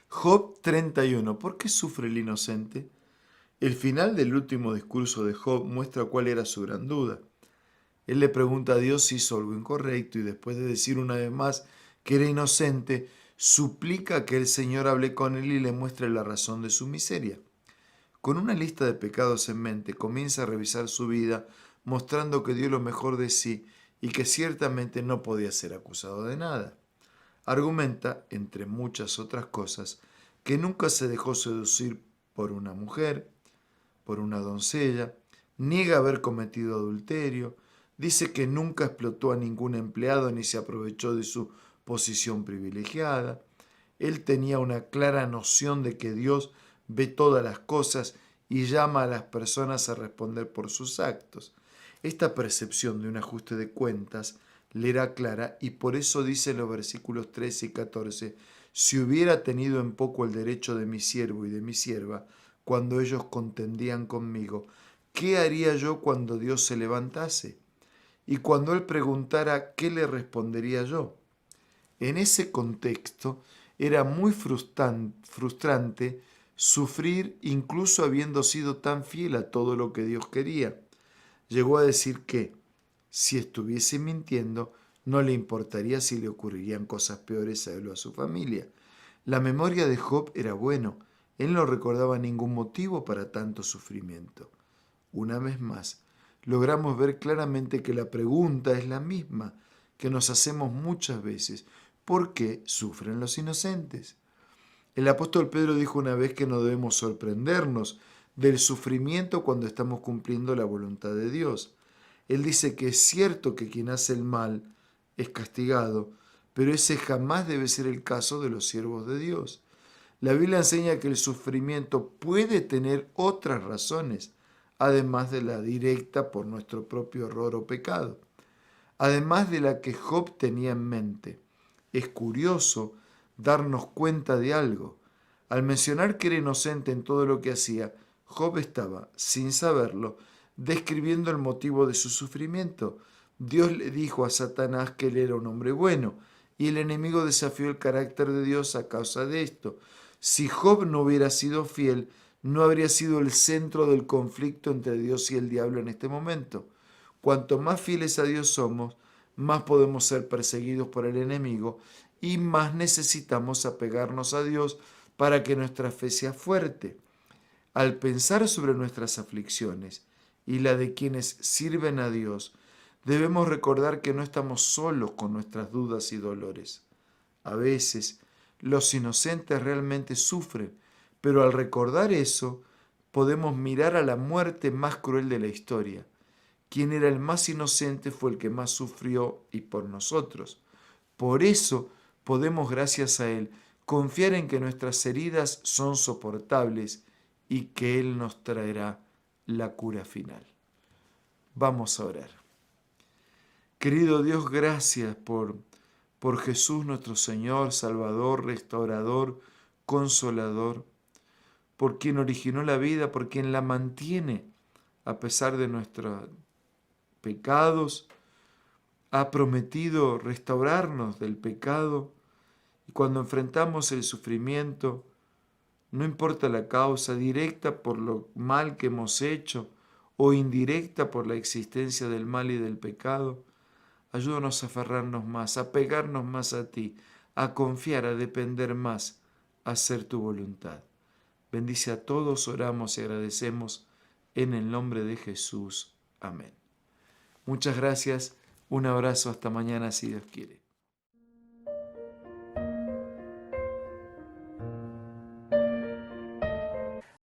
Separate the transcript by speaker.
Speaker 1: Job 31. ¿Por qué sufre el inocente? El final del último discurso de Job muestra cuál era su gran duda. Él le pregunta a Dios si hizo algo incorrecto y después de decir una vez más que era inocente, suplica que el Señor hable con él y le muestre la razón de su miseria. Con una lista de pecados en mente, comienza a revisar su vida, mostrando que dio lo mejor de sí y que ciertamente no podía ser acusado de nada. Argumenta, entre muchas otras cosas, que nunca se dejó seducir por una mujer, por una doncella, niega haber cometido adulterio, dice que nunca explotó a ningún empleado ni se aprovechó de su posición privilegiada. Él tenía una clara noción de que Dios ve todas las cosas y llama a las personas a responder por sus actos. Esta percepción de un ajuste de cuentas le era clara y por eso dice en los versículos 13 y 14, si hubiera tenido en poco el derecho de mi siervo y de mi sierva, cuando ellos contendían conmigo, ¿qué haría yo cuando Dios se levantase? Y cuando él preguntara, ¿qué le respondería yo? En ese contexto era muy frustrante sufrir incluso habiendo sido tan fiel a todo lo que Dios quería. Llegó a decir que, si estuviese mintiendo, no le importaría si le ocurrirían cosas peores a él o a su familia. La memoria de Job era bueno. Él no recordaba ningún motivo para tanto sufrimiento. Una vez más, logramos ver claramente que la pregunta es la misma que nos hacemos muchas veces. ¿Por qué sufren los inocentes? El apóstol Pedro dijo una vez que no debemos sorprendernos del sufrimiento cuando estamos cumpliendo la voluntad de Dios. Él dice que es cierto que quien hace el mal es castigado, pero ese jamás debe ser el caso de los siervos de Dios. La Biblia enseña que el sufrimiento puede tener otras razones, además de la directa por nuestro propio error o pecado, además de la que Job tenía en mente. Es curioso darnos cuenta de algo. Al mencionar que era inocente en todo lo que hacía, Job estaba, sin saberlo, describiendo el motivo de su sufrimiento. Dios le dijo a Satanás que él era un hombre bueno, y el enemigo desafió el carácter de Dios a causa de esto. Si Job no hubiera sido fiel, no habría sido el centro del conflicto entre Dios y el diablo en este momento. Cuanto más fieles a Dios somos, más podemos ser perseguidos por el enemigo y más necesitamos apegarnos a Dios para que nuestra fe sea fuerte. Al pensar sobre nuestras aflicciones y la de quienes sirven a Dios, debemos recordar que no estamos solos con nuestras dudas y dolores. A veces, los inocentes realmente sufren, pero al recordar eso, podemos mirar a la muerte más cruel de la historia. Quien era el más inocente fue el que más sufrió y por nosotros. Por eso podemos, gracias a Él, confiar en que nuestras heridas son soportables y que Él nos traerá la cura final. Vamos a orar. Querido Dios, gracias por Jesús nuestro Señor, Salvador, Restaurador, Consolador, por quien originó la vida, por quien la mantiene a pesar de nuestros pecados, ha prometido restaurarnos del pecado y cuando enfrentamos el sufrimiento, no importa la causa, directa por lo mal que hemos hecho o indirecta por la existencia del mal y del pecado, ayúdanos a aferrarnos más, a pegarnos más a ti, a confiar, a depender más, a hacer tu voluntad. Bendice a todos, oramos y agradecemos en el nombre de Jesús. Amén. Muchas gracias, un abrazo, hasta mañana si Dios quiere.